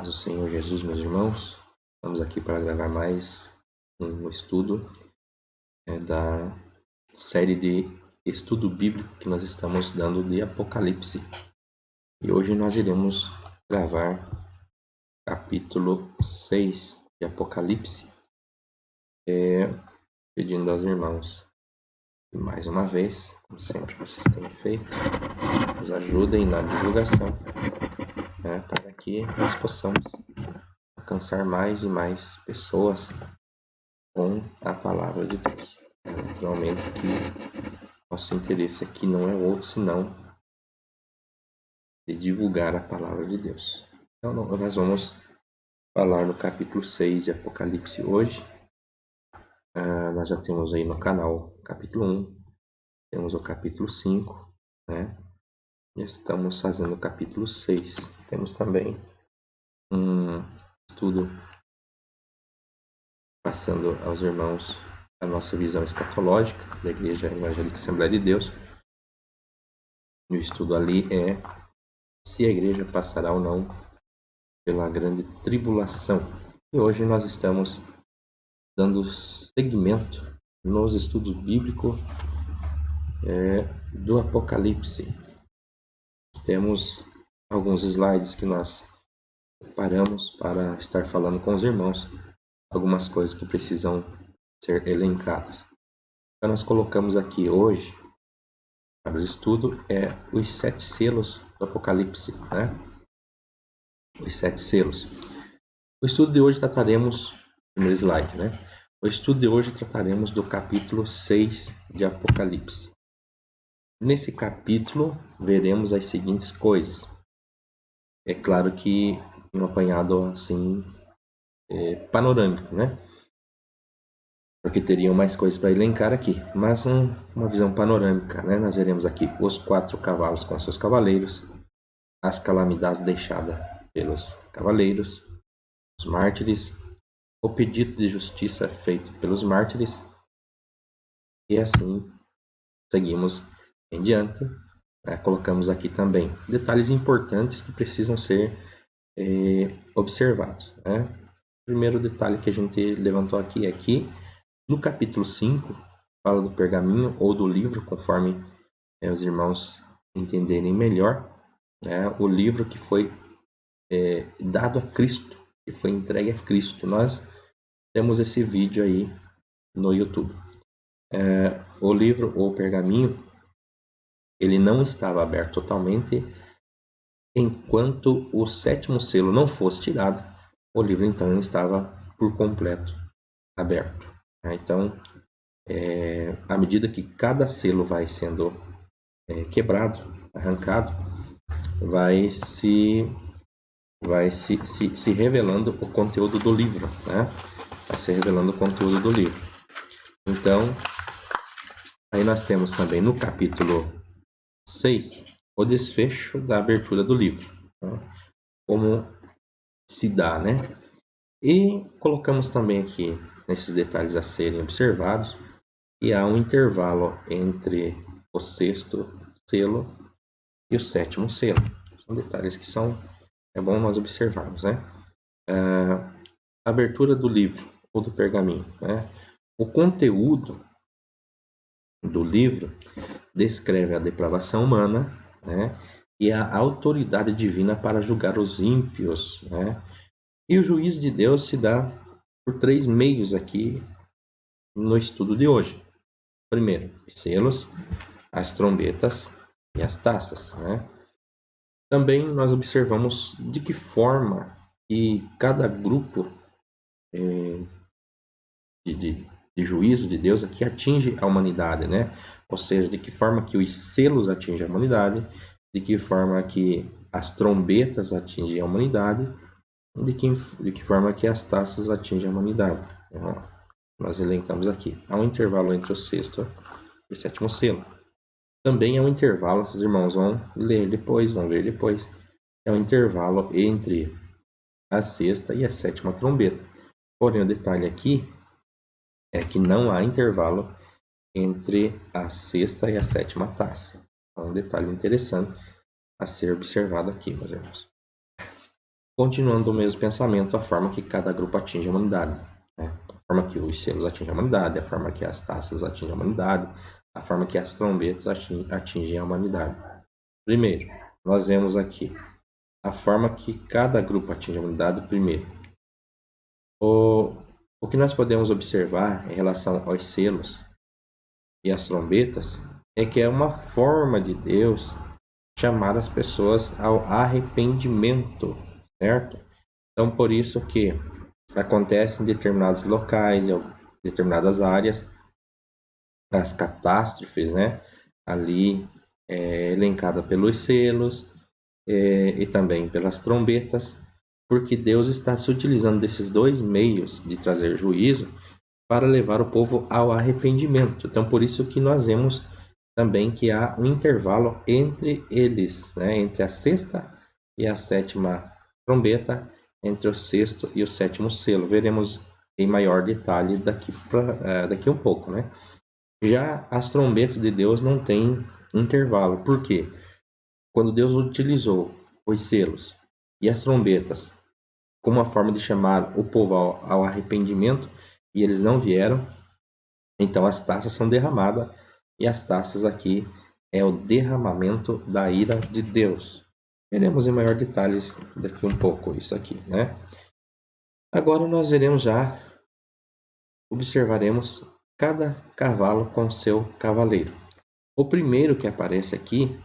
Paz do Senhor Jesus, meus irmãos. Estamos aqui para gravar mais um estudo da série de estudo bíblico que nós estamos dando de Apocalipse. E hoje nós iremos gravar capítulo 6 de Apocalipse, pedindo aos irmãos, mais uma vez, como sempre vocês têm feito, nos ajudem na divulgação, para que nós possamos alcançar mais e mais pessoas com a palavra de Deus. Naturalmente que nosso interesse aqui não é outro senão de divulgar a palavra de Deus. Então nós vamos falar no capítulo 6 de Apocalipse hoje. Nós já temos aí no canal o capítulo 1, temos o capítulo 5, e estamos fazendo o capítulo 6. Temos também um estudo passando aos irmãos a nossa visão escatológica da Igreja Evangélica Assembleia de Deus. E o estudo ali é se a igreja passará ou não pela grande tribulação. E hoje nós estamos dando seguimento nos estudos bíblicos do Apocalipse. Temos alguns slides que nós paramos para estar falando com os irmãos, algumas coisas que precisam ser elencadas. Então nós colocamos aqui hoje para o estudo os 7 selos do Apocalipse, Os 7 selos. O estudo de hoje trataremos, primeiro slide, O estudo de hoje trataremos do capítulo 6 de Apocalipse. Nesse capítulo veremos as seguintes coisas. É claro que um apanhado assim panorâmico, Porque teriam mais coisas para elencar aqui, mas uma visão panorâmica, Nós veremos aqui os 4 cavalos com seus cavaleiros, as calamidades deixadas pelos cavaleiros, os mártires, o pedido de justiça feito pelos mártires, e assim seguimos em diante. Colocamos aqui também detalhes importantes que precisam ser observados. O primeiro detalhe que a gente levantou aqui é que no capítulo 5 fala do pergaminho ou do livro, conforme os irmãos entenderem melhor, o livro que foi dado a Cristo, que foi entregue a Cristo. Nós temos esse vídeo aí no YouTube. O livro ou pergaminho, ele não estava aberto totalmente. Enquanto o 7º selo não fosse tirado, o livro então estava por completo aberto. Então, à medida que cada selo vai sendo quebrado, arrancado, vai se revelando o conteúdo do livro, Vai se revelando o conteúdo do livro. Então, aí nós temos também no capítulo 6 o desfecho da abertura do livro, como se dá, E colocamos também aqui nesses detalhes a serem observados, e há um intervalo entre o 6º selo e o 7º selo. São detalhes que é bom nós observarmos, A abertura do livro ou do pergaminho, O conteúdo do livro descreve a depravação humana, e a autoridade divina para julgar os ímpios, E o juízo de Deus se dá por 3 meios aqui no estudo de hoje. Primeiro, os selos, as trombetas e as taças, Também nós observamos de que forma que cada grupo de juízo de Deus aqui atinge a humanidade, Ou seja, de que forma que os selos atingem a humanidade, de que forma que as trombetas atingem a humanidade, de que forma que as taças atingem a humanidade. Nós elencamos aqui. Há um intervalo entre o 6º e o 7º selo. Também há um intervalo, os irmãos vão ler depois, vão ver depois. É um intervalo entre a 6ª e a 7ª trombeta. Porém, o detalhe aqui é que não há intervalo entre a 6ª e a 7ª taça. É um detalhe interessante a ser observado aqui, meus irmãos. Continuando o mesmo pensamento, a forma que cada grupo atinge a humanidade, né? A forma que os selos atingem a humanidade, a forma que as taças atingem a humanidade, a forma que as trombetas atingem a humanidade. Primeiro, nós vemos aqui a forma que cada grupo atinge a humanidade. Primeiro, o que nós podemos observar em relação aos selos e às trombetas é que é uma forma de Deus chamar as pessoas ao arrependimento, certo? Então, por isso que acontece em determinados locais, em determinadas áreas, as catástrofes, né? Ali elencada pelos selos e também pelas trombetas, porque Deus está se utilizando desses dois meios de trazer juízo para levar o povo ao arrependimento. Então, por isso que nós vemos também que há um intervalo entre eles, né? Entre a sexta e a sétima trombeta, entre o sexto e o sétimo selo. Veremos em maior detalhe daqui um pouco, né? Já as trombetas de Deus não têm intervalo. Por quê? Quando Deus utilizou os selos e as trombetas como uma forma de chamar o povo ao arrependimento, e eles não vieram, então as taças são derramadas, e as taças aqui é o derramamento da ira de Deus. Veremos em maior detalhes daqui um pouco isso aqui, né? Agora nós observaremos cada cavalo com seu cavaleiro. O primeiro que aparece aqui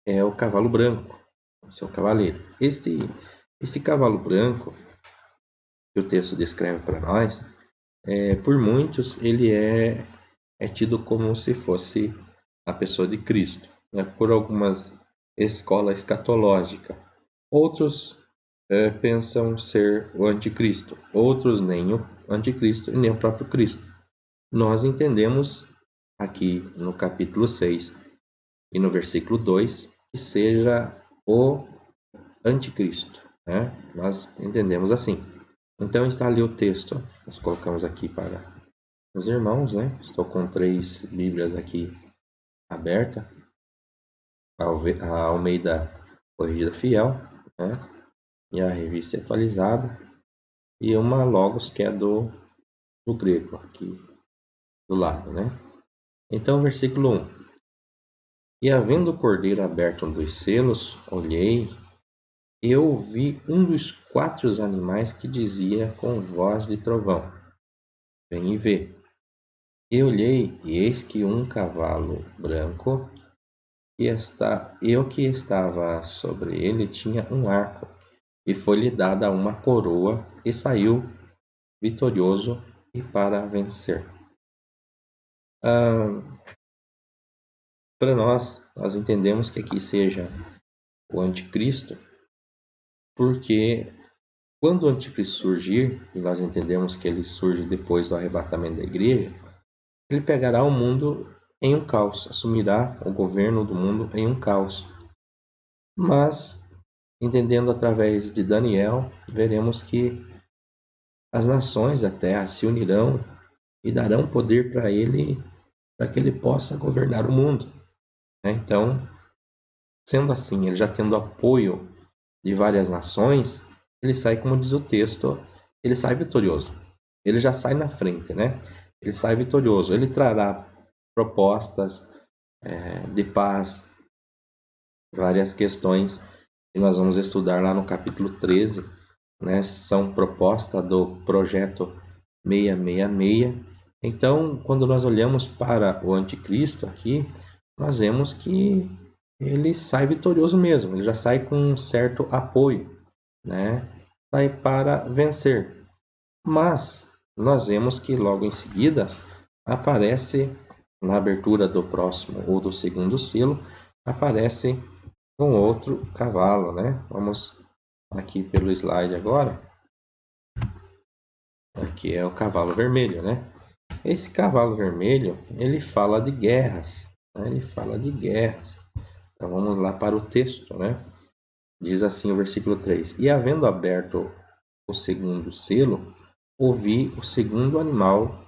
é o cavalo branco, seu cavaleiro. Este cavalo branco que o texto descreve para nós, por muitos ele é tido como se fosse a pessoa de Cristo, né? Por algumas escolas escatológicas. Outros pensam ser o anticristo, outros nem o anticristo e nem o próprio Cristo. Nós entendemos aqui no capítulo 6 e no versículo 2 que seja o anticristo, né? Nós entendemos assim. Então está ali o texto, nós colocamos aqui para os irmãos, né? Estou com 3 Bíblias aqui aberta, a Almeida Corrigida Fiel, né? E a Revista Atualizada, e uma Logos que é do grego, aqui do lado, né? Então, versículo 1. E havendo o cordeiro aberto um dos selos, olhei, e eu ouvi um dos 4 animais que dizia com voz de trovão: Vem e vê. E olhei, e eis que um cavalo branco, e o que estava sobre ele tinha um arco, e foi-lhe dada uma coroa, e saiu vitorioso e para vencer. Para nós entendemos que aqui seja o anticristo, porque quando o anticristo surgir, e nós entendemos que ele surge depois do arrebatamento da igreja, ele pegará o mundo em um caos, assumirá o governo do mundo em um caos. Mas, entendendo através de Daniel, veremos que as nações da terra se unirão e darão poder para ele, para que ele possa governar o mundo, né? Então, sendo assim, ele já tendo apoio de várias nações, ele sai, como diz o texto, ele sai vitorioso. Ele já sai na frente, né? Ele sai vitorioso. Ele trará propostas de paz, várias questões que nós vamos estudar lá no capítulo 13, né? São proposta do projeto 666. Então, quando nós olhamos para o anticristo aqui, nós vemos que ele sai vitorioso mesmo, ele já sai com um certo apoio, né? Sai para vencer. Mas nós vemos que logo em seguida aparece, na abertura do próximo ou do segundo selo, aparece um outro cavalo, né? Vamos aqui pelo slide agora. Aqui é o cavalo vermelho, né? Esse cavalo vermelho, ele fala de guerras, né? Ele fala de guerras. Então vamos lá para o texto, né? Diz assim o versículo 3: E havendo aberto o segundo selo, ouvi o segundo animal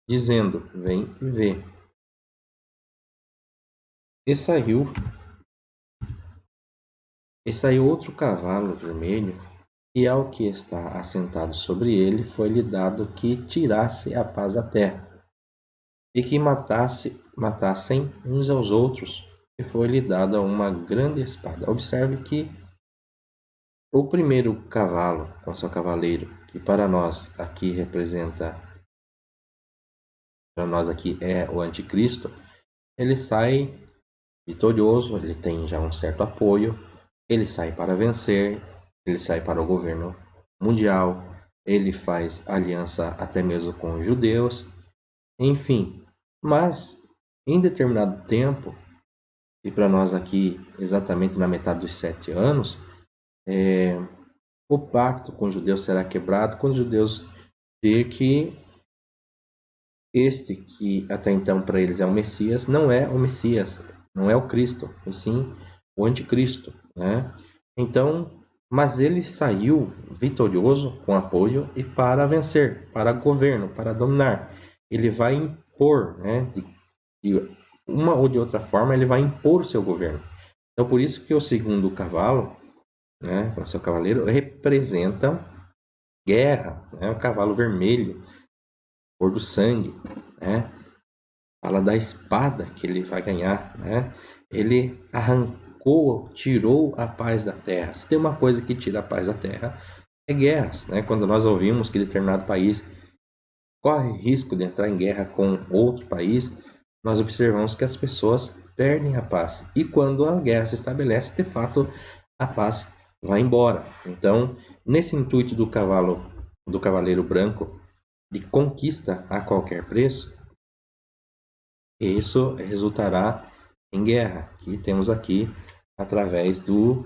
dizendo: Vem e vê. E saiu E saiu outro cavalo vermelho, e ao que está assentado sobre ele foi-lhe dado que tirasse a paz à terra, e que matassem uns aos outros, e foi-lhe dada uma grande espada. Observe que o primeiro cavalo, com seu cavaleiro, que para nós aqui representa, para nós aqui é o anticristo, ele sai vitorioso, ele tem já um certo apoio, ele sai para vencer, ele sai para o governo mundial, ele faz aliança até mesmo com os judeus, enfim. Mas em determinado tempo, e para nós aqui exatamente na metade dos 7 anos, o pacto com os judeus será quebrado quando os judeus ver que este que até então para eles é o Messias, não é o Messias, não é o Cristo, e sim o anticristo, né? Então, mas ele saiu vitorioso com apoio e para vencer, para governo, para dominar. Ele vai impor, né? De uma ou de outra forma, ele vai impor o seu governo. Então, por isso que o segundo cavalo, né, o seu cavaleiro, representa guerra, né? O cavalo vermelho, cor do sangue, né? Fala da espada que ele vai ganhar, né? Ele arrancou, tirou a paz da terra. Se tem uma coisa que tira a paz da terra, é guerras, né? Quando nós ouvimos que determinado país corre risco de entrar em guerra com outro país, nós observamos que as pessoas perdem a paz. E quando a guerra se estabelece, de fato, a paz vai embora. Então, nesse intuito do cavaleiro branco, de conquista a qualquer preço, isso resultará em guerra, que temos aqui através do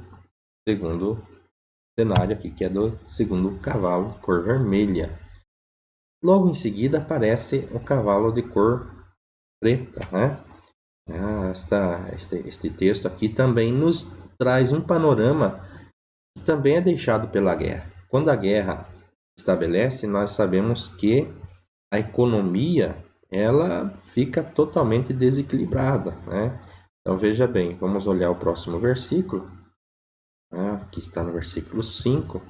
segundo cenário aqui, que é do segundo cavalo de cor vermelha. Logo em seguida aparece o cavalo de cor preta, né? Este texto aqui também nos traz um panorama que também é deixado pela guerra. Quando a guerra estabelece, nós sabemos que a economia ela fica totalmente desequilibrada, né? Então veja bem, vamos olhar o próximo versículo, né? Que está no versículo 5.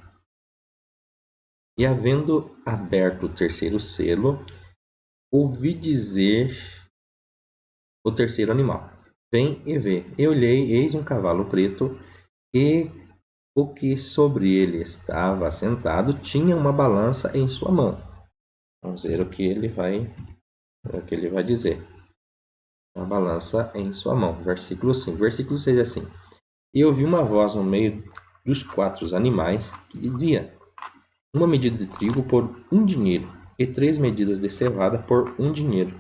E havendo aberto o terceiro selo, ouvi dizer o terceiro animal: vem e vê. Eu olhei, eis um cavalo preto, e o que sobre ele estava assentado tinha uma balança em sua mão. Vamos ver o que ele vai dizer. Uma balança em sua mão. Versículo 5. Versículo 6 é assim: E ouvi uma voz no meio dos 4 animais que dizia: uma medida de trigo por 1 dinheiro, e 3 medidas de cevada por 1 dinheiro,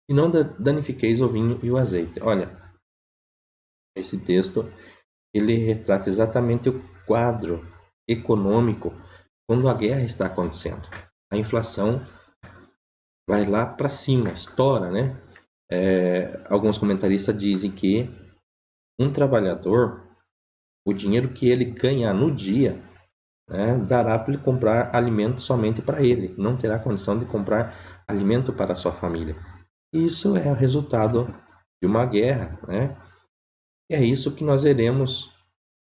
e não danifiqueis o vinho e o azeite. Olha, esse texto ele retrata exatamente o quadro econômico quando a guerra está acontecendo. A inflação vai lá para cima, estoura, né? Alguns comentaristas dizem que um trabalhador, o dinheiro que ele ganhar no dia, né, dará para ele comprar alimento somente para ele, não terá condição de comprar alimento para a sua família. Isso é o resultado de uma guerra, né? E é isso que nós veremos,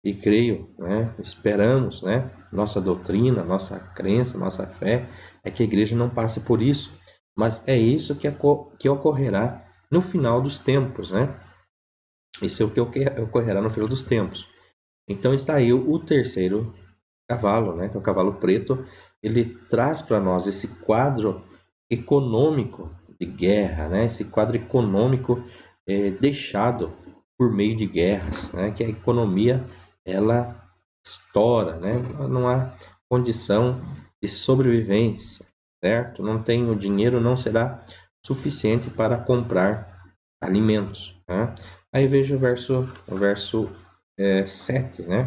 e creio, né, esperamos, né, nossa doutrina, nossa crença, nossa fé é que a igreja não passe por isso, mas é isso que ocorrerá no final dos tempos, né? Isso é o que ocorrerá no final dos tempos. Então está aí o terceiro cavalo, né, que é o cavalo preto. Ele traz para nós esse quadro econômico de guerra, né? Esse quadro econômico deixado por meio de guerras, né? Que a economia ela estoura, né? Não há condição de sobrevivência, certo? Não tem o dinheiro, não será suficiente para comprar alimentos, né? Aí veja o verso 7, né?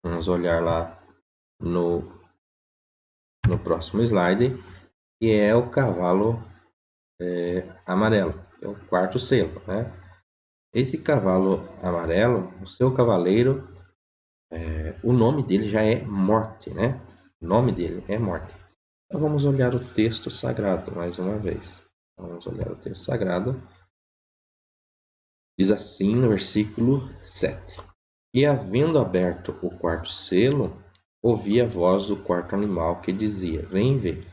Vamos olhar lá no próximo slide, que é o cavalo amarelo, é o quarto selo, né? Esse cavalo amarelo, o seu cavaleiro, o nome dele já é morte, né? O nome dele é morte. Então vamos olhar o texto sagrado mais uma vez. Vamos olhar o texto sagrado. Diz assim no versículo 7: E havendo aberto o quarto selo, ouvi a voz do quarto animal que dizia: Vem ver.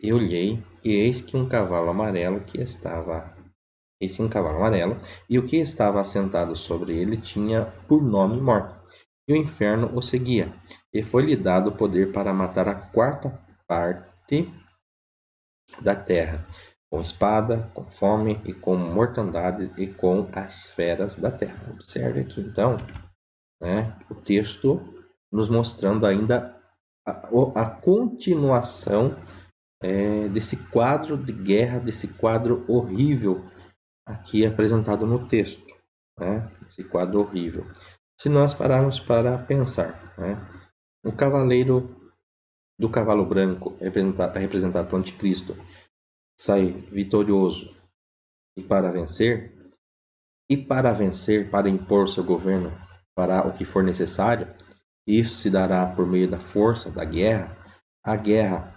E olhei, e eis que um cavalo amarelo e o que estava assentado sobre ele tinha por nome Morte. E o inferno o seguia, e foi-lhe dado poder para matar a quarta parte da terra, com espada, com fome e com mortandade e com as feras da terra. Observe aqui então, né, o texto nos mostrando ainda a continuação desse quadro de guerra, desse quadro horrível aqui apresentado no texto, né? Esse quadro horrível. Se nós pararmos para pensar, né? O cavaleiro do cavalo branco, representado pelo anticristo, sai vitorioso para vencer, para impor seu governo, fará o que for necessário. Isso se dará por meio da força, da guerra. A guerra,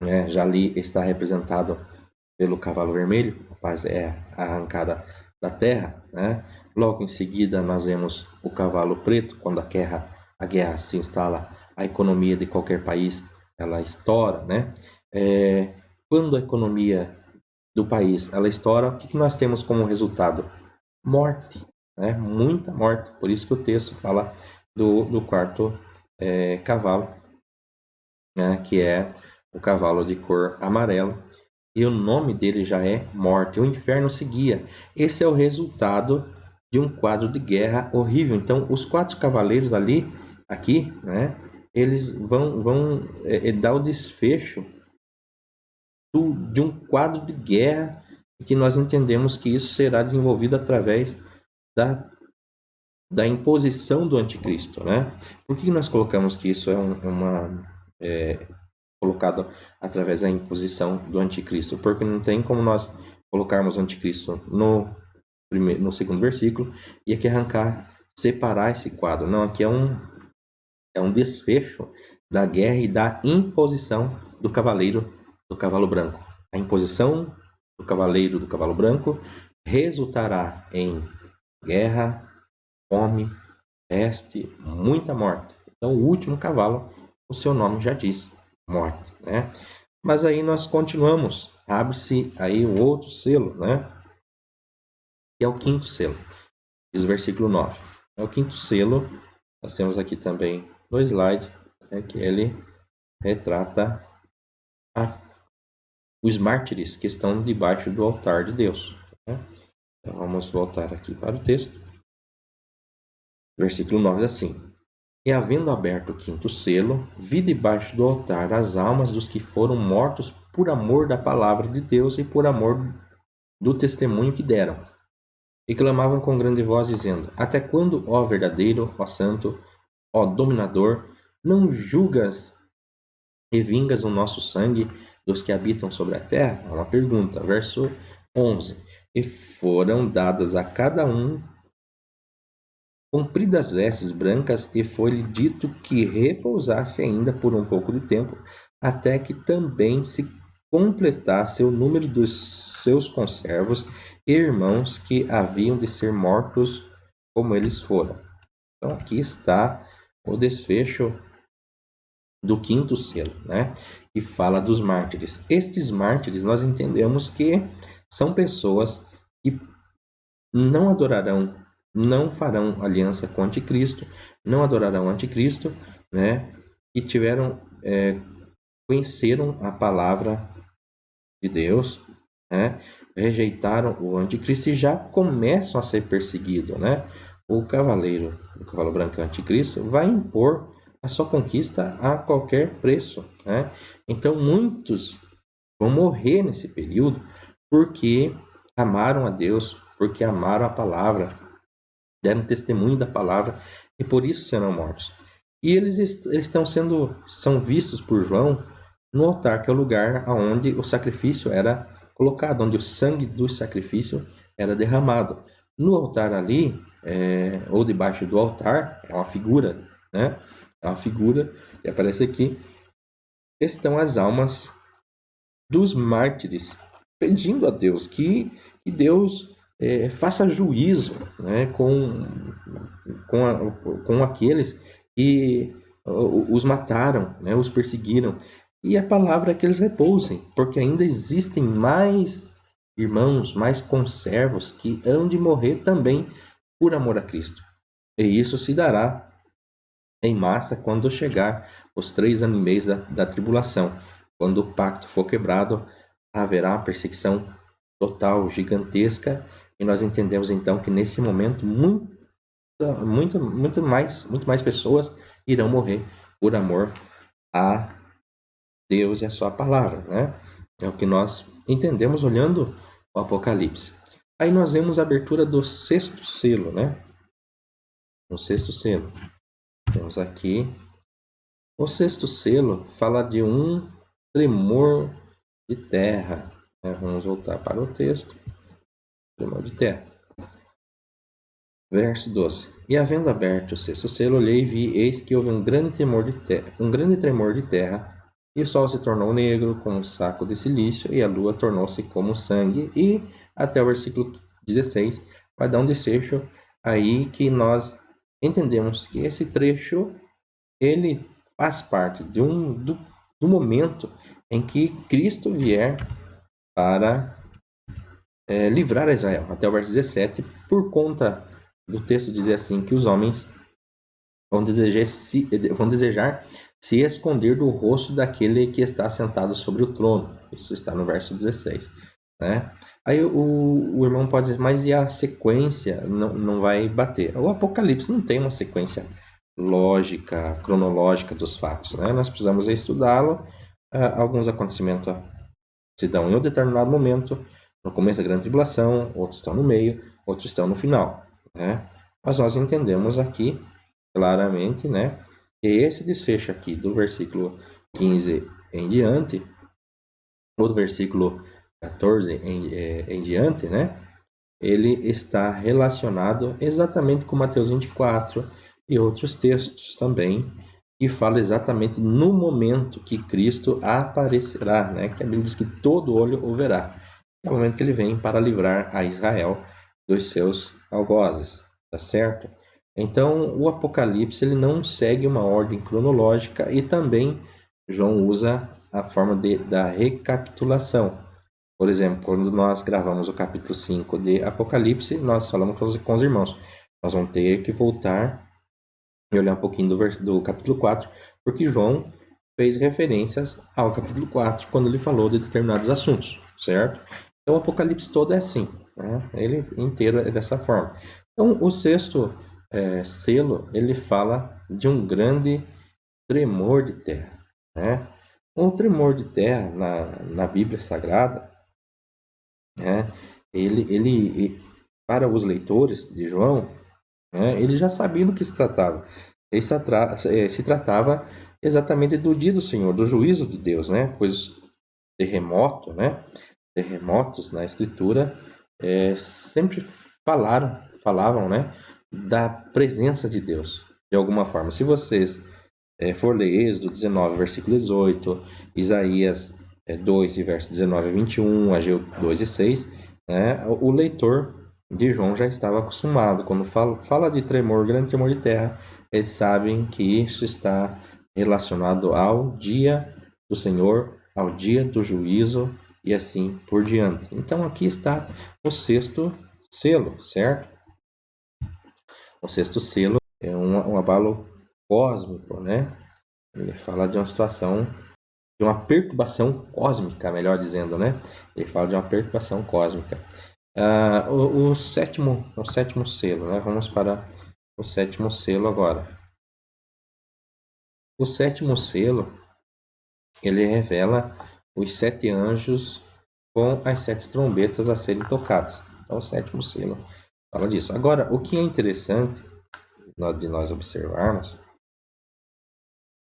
né, já ali está representado pelo cavalo vermelho, a paz é arrancada da terra, né? Logo em seguida nós vemos o cavalo preto, quando a guerra se instala, a economia de qualquer país ela estoura, né? Quando a economia do país ela estoura, o que nós temos como resultado? Morte, né? Muita morte. Por isso que o texto fala do quarto cavalo, né? Que é o cavalo de cor amarelo, e o nome dele já é Morte. O inferno seguia. Esse é o resultado de um quadro de guerra horrível. Então, os quatro cavaleiros aqui, né, eles vão dar o desfecho de um quadro de guerra, que nós entendemos que isso será desenvolvido através da imposição do anticristo, né? Por que nós colocamos que isso é colocado através da imposição do anticristo? Porque não tem como nós colocarmos o anticristo no segundo versículo e aqui separar esse quadro. Não, aqui é um desfecho da guerra e da imposição do cavalo branco. A imposição do cavalo branco resultará em guerra, fome, peste, muita morte. Então, o último cavalo, o seu nome já diz, morte, né? Mas aí nós continuamos, abre-se aí o outro selo, né? Que é o quinto selo, diz o versículo 9. É o quinto selo, nós temos aqui também no slide, né, que ele retrata os mártires que estão debaixo do altar de Deus, né? Então, vamos voltar aqui para o texto. Versículo 9 assim: E havendo aberto o quinto selo, vi debaixo do altar as almas dos que foram mortos por amor da palavra de Deus e por amor do testemunho que deram. E clamavam com grande voz, dizendo: Até quando, ó verdadeiro, ó santo, ó dominador, não julgas e vingas o nosso sangue dos que habitam sobre a terra? É uma pergunta. Verso 11. E foram dadas a cada um compridas vestes brancas, e foi-lhe dito que repousasse ainda por um pouco de tempo, até que também se completasse o número dos seus conservos e irmãos que haviam de ser mortos como eles foram. Então aqui está o desfecho do quinto selo, né? Que fala dos mártires. Estes mártires nós entendemos que são pessoas que não adorarão, não farão aliança com o anticristo, não adorarão o anticristo, né? E conheceram a palavra de Deus, né? Rejeitaram o anticristo e já começam a ser perseguidos, né? O cavalo branco anticristo, vai impor a sua conquista a qualquer preço, né? Então muitos vão morrer nesse período porque amaram a Deus, porque amaram a palavra, deram testemunho da palavra e por isso serão mortos. E eles são vistos por João no altar, que é o lugar onde o sacrifício era colocado, onde o sangue do sacrifício era derramado. No altar ali, ou debaixo do altar, é uma figura, né? É uma figura que aparece aqui. Estão as almas dos mártires, pedindo a Deus que Deus faça juízo, né, com aqueles que os mataram, né, os perseguiram. E a palavra é que eles repousem, porque ainda existem mais irmãos, mais conservos que hão de morrer também por amor a Cristo. E isso se dará em massa quando chegar os 3 anos e meio da tribulação. Quando o pacto for quebrado, haverá uma perseguição total, gigantesca, e nós entendemos então que nesse momento muito mais pessoas irão morrer por amor a Deus e a sua palavra, né? É o que nós entendemos olhando o Apocalipse. Aí nós vemos a abertura do 6º selo, né? O 6º selo. Temos aqui o 6º selo fala de um tremor de terra. Vamos voltar para o texto. Tremor de terra. Verso 12. E havendo aberto o 6º selo, olhei e vi, eis que houve um grande tremor de terra, e o sol se tornou negro como um saco de silício, e a lua tornou-se como sangue, e até o versículo 16 vai dar um desfecho aí que nós entendemos que esse trecho ele faz parte do momento em que Cristo vier para livrar Israel. Até o verso 17, por conta do texto dizer assim, que os homens vão desejar se esconder do rosto daquele que está sentado sobre o trono. Isso está no verso 16. Né? Aí o irmão pode dizer, mas e a sequência não vai bater? O Apocalipse não tem uma sequência lógica, cronológica dos fatos. Né? Nós precisamos estudá-lo. Alguns acontecimentos se dão em um determinado momento, no começo da grande tribulação, outros estão no meio, outros estão no final. Né? Mas nós entendemos aqui claramente, né, que esse desfecho aqui do versículo 15 em diante, ou do versículo 14 em diante, né, ele está relacionado exatamente com Mateus 24 e outros textos também, que fala exatamente no momento que Cristo aparecerá, né, que a Bíblia diz que todo olho o verá. É o momento que ele vem para livrar a Israel dos seus algozes, tá certo? Então, o Apocalipse ele não segue uma ordem cronológica e também João usa a forma da recapitulação. Por exemplo, quando nós gravamos o capítulo 5 de Apocalipse, nós falamos com os irmãos. Nós vamos ter que voltar e olhar um pouquinho do capítulo 4, porque João fez referências ao capítulo 4 quando ele falou de determinados assuntos, certo? Então, o Apocalipse todo é assim, né? Ele inteiro é dessa forma. Então, o 6º selo, ele fala de um grande tremor de terra, né? Um tremor de terra na Bíblia Sagrada, né? Ele para os leitores de João, né, eles já sabiam do que se tratava. Se tratava exatamente do dia do Senhor, do juízo de Deus, né? Pois terremotos na Escritura sempre falavam, né, da presença de Deus, de alguma forma. Se vocês for ler Êxodo 19, versículo 18, Isaías 2, verso 19 a 21, Ageu 2 e 6, né, o leitor de João já estava acostumado. Quando fala de grande tremor de terra, eles sabem que isso está relacionado ao dia do Senhor, ao dia do juízo e assim por diante. Então aqui está o 6º selo, certo? O 6º selo é um abalo cósmico, né? Ele fala de uma situação, de uma perturbação cósmica, melhor dizendo, né? Ele fala de uma perturbação cósmica. O sétimo selo, né? Vamos para o 7º selo agora. O 7º selo, ele revela os 7 anjos com as 7 trombetas a serem tocadas. Então, o 7º selo fala disso. Agora, o que é interessante de nós observarmos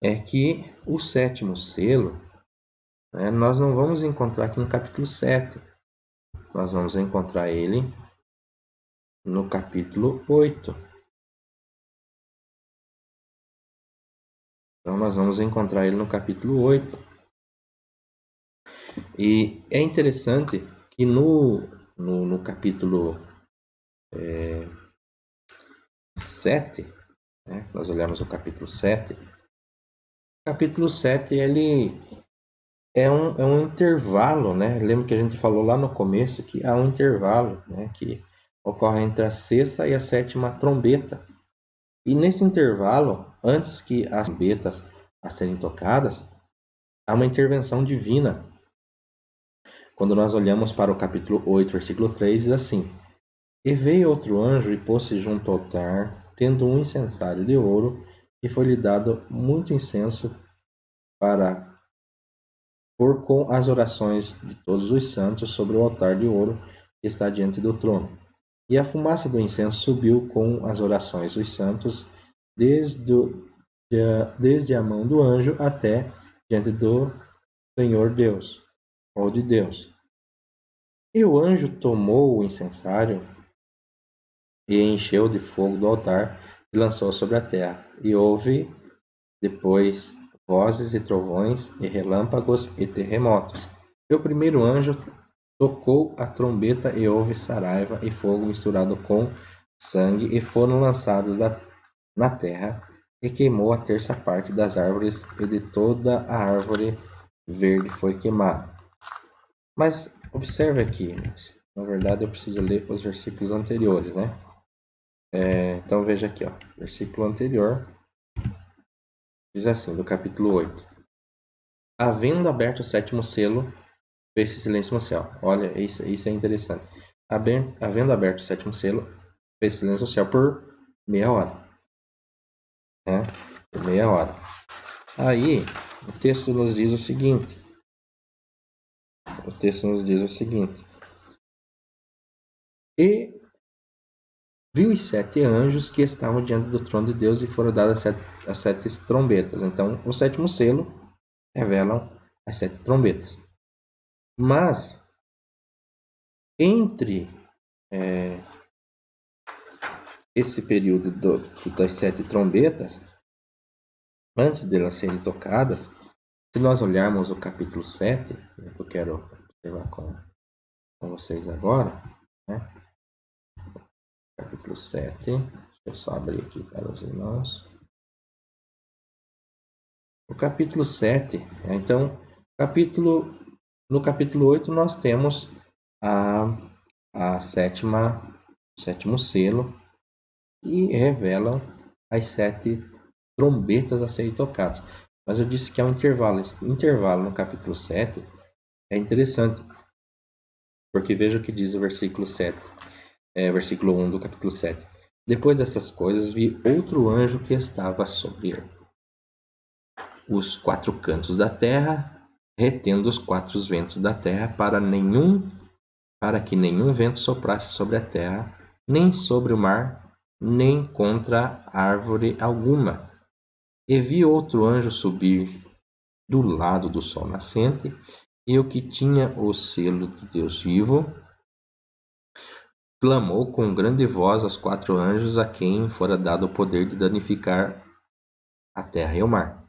é que o 7º selo, né, nós não vamos encontrar aqui no capítulo 7. Nós vamos encontrar ele no capítulo 8. Então, nós vamos encontrar ele no capítulo 8. E é interessante que no capítulo 7, né? Nós olhamos o capítulo 7. O capítulo 7, ele é um intervalo, né? Lembra que a gente falou lá no começo que há um intervalo, né? Que ocorre entre a sexta e a sétima trombeta. E nesse intervalo, antes que as trombetas a serem tocadas, há uma intervenção divina. Quando nós olhamos para o capítulo 8, versículo 3, diz assim: E veio outro anjo e pôs-se junto ao altar, tendo um incensário de ouro, e foi-lhe dado muito incenso para pôr com as orações de todos os santos sobre o altar de ouro que está diante do trono. E a fumaça do incenso subiu com as orações dos santos desde a mão do anjo até diante do Senhor Deus, ou de Deus. E o anjo tomou o incensário e encheu de fogo do altar e lançou sobre a terra. E houve depois vozes e trovões e relâmpagos e terremotos. E o primeiro anjo tocou a trombeta e houve saraiva e fogo misturado com sangue e foram lançados na terra e queimou a terça parte das árvores e de toda a árvore verde foi queimada. Mas observe aqui, na verdade eu preciso ler os versículos anteriores, né? Então veja aqui, ó, versículo anterior, diz assim, do capítulo 8. Havendo aberto o sétimo selo, fez-se silêncio no céu. Olha, isso é interessante. Havendo aberto o sétimo selo, fez silêncio no céu por meia hora. Né? Por meia hora. Aí, o texto nos diz o seguinte. E viu os 7 anjos que estavam diante do trono de Deus e foram dadas as 7 trombetas. Então, o sétimo selo revelam as 7 trombetas. Mas, entre esse período das 7 trombetas, antes de elas serem tocadas, se nós olharmos o capítulo 7, que eu quero observar com vocês agora, né? Capítulo 7, deixa eu só abrir aqui para os irmãos. O capítulo 7, então, no capítulo 8 nós temos o sétimo selo e revelam as 7 trombetas a serem tocadas. Mas eu disse que há um intervalo. Esse intervalo no capítulo 7 é interessante, porque veja o que diz o versículo 7, versículo 1 do capítulo 7. Depois dessas coisas, vi outro anjo que estava sobre os 4 cantos da terra, retendo os 4 ventos da terra para que nenhum vento soprasse sobre a terra, nem sobre o mar, nem contra árvore alguma. E vi outro anjo subir do lado do sol nascente, e o que tinha o selo de Deus vivo clamou com grande voz aos 4 anjos a quem fora dado o poder de danificar a terra e o mar.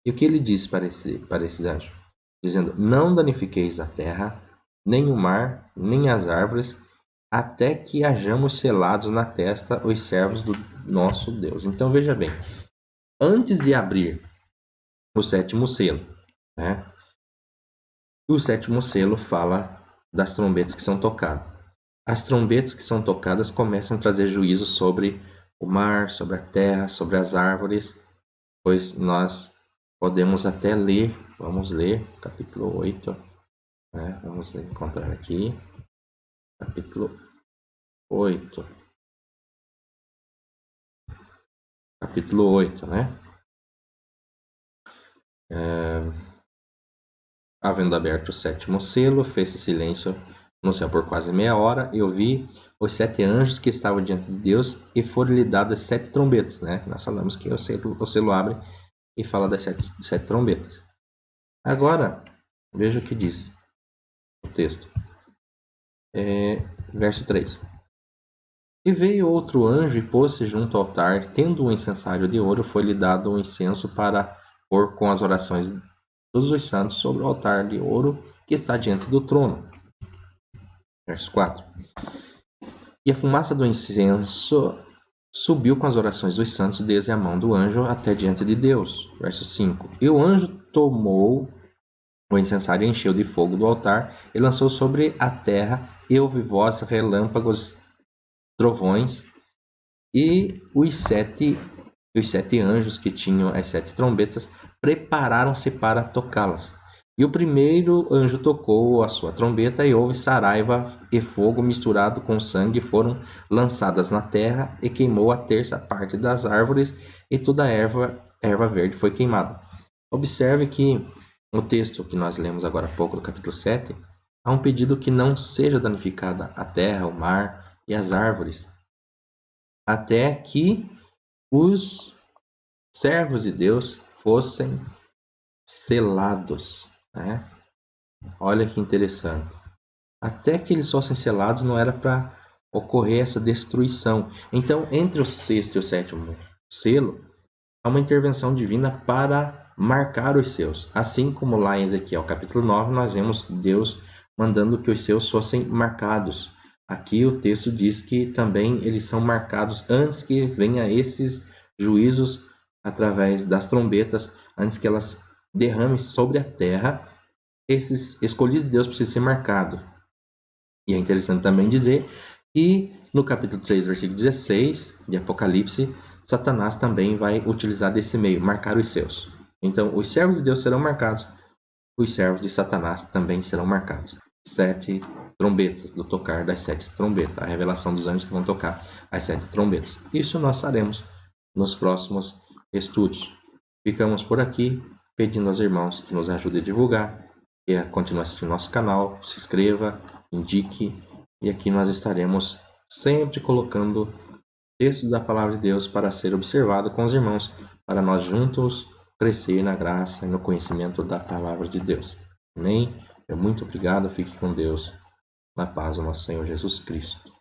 E o que ele disse para esses anjos? Dizendo: Não danifiqueis a terra, nem o mar, nem as árvores, até que hajamos selados na testa os servos do nosso Deus. Então veja bem, antes de abrir o sétimo selo, né? O sétimo selo fala das trombetas que são tocadas. As trombetas que são tocadas começam a trazer juízo sobre o mar, sobre a terra, sobre as árvores, pois nós podemos até ler, vamos ler capítulo 8, né? Vamos encontrar aqui, capítulo 8. Capítulo 8, né? Havendo aberto o sétimo selo, fez-se silêncio no céu por quase meia hora. Eu vi os 7 anjos que estavam diante de Deus e foram-lhe dadas 7 trombetas, né? Nós falamos que o selo abre e fala das 7 trombetas. Agora, veja o que diz o texto. Verso 3. E veio outro anjo e pôs-se junto ao altar, tendo um incensário de ouro, foi-lhe dado um incenso para pôr com as orações de todos os santos sobre o altar de ouro que está diante do trono. Verso 4. E a fumaça do incenso subiu com as orações dos santos desde a mão do anjo até diante de Deus. Verso 5. E o anjo tomou o incensário e encheu de fogo do altar e lançou sobre a terra, e houve voz, relâmpagos, trovões, e os sete anjos que tinham as 7 trombetas prepararam-se para tocá-las. E o primeiro anjo tocou a sua trombeta, e houve saraiva e fogo misturado com sangue foram lançadas na terra, e queimou a terça parte das árvores, e toda a erva verde foi queimada. Observe que no texto que nós lemos agora há pouco, do capítulo 7, há um pedido que não seja danificada a terra, o mar e as árvores, até que os servos de Deus fossem selados, né? Olha que interessante. Até que eles fossem selados não era para ocorrer essa destruição. Então, entre o sexto e o sétimo selo, há uma intervenção divina para marcar os seus. Assim como lá em Ezequiel capítulo 9, nós vemos Deus mandando que os seus fossem marcados. Aqui o texto diz que também eles são marcados antes que venha esses juízos através das trombetas, antes que elas derramem sobre a terra. Esses escolhidos de Deus precisam ser marcados. E é interessante também dizer que no capítulo 3, versículo 16 de Apocalipse, Satanás também vai utilizar desse meio, marcar os seus. Então, os servos de Deus serão marcados, os servos de Satanás também serão marcados. 7 trombetas, do tocar das 7 trombetas, a revelação dos anjos que vão tocar as 7 trombetas. Isso nós faremos nos próximos estudos. Ficamos por aqui, pedindo aos irmãos que nos ajudem a divulgar, e a continuar assistindo nosso canal, se inscreva, indique, e aqui nós estaremos sempre colocando textos da Palavra de Deus para ser observado com os irmãos, para nós juntos crescer na graça e no conhecimento da Palavra de Deus. Amém? Muito obrigado, fique com Deus, na paz do nosso Senhor Jesus Cristo.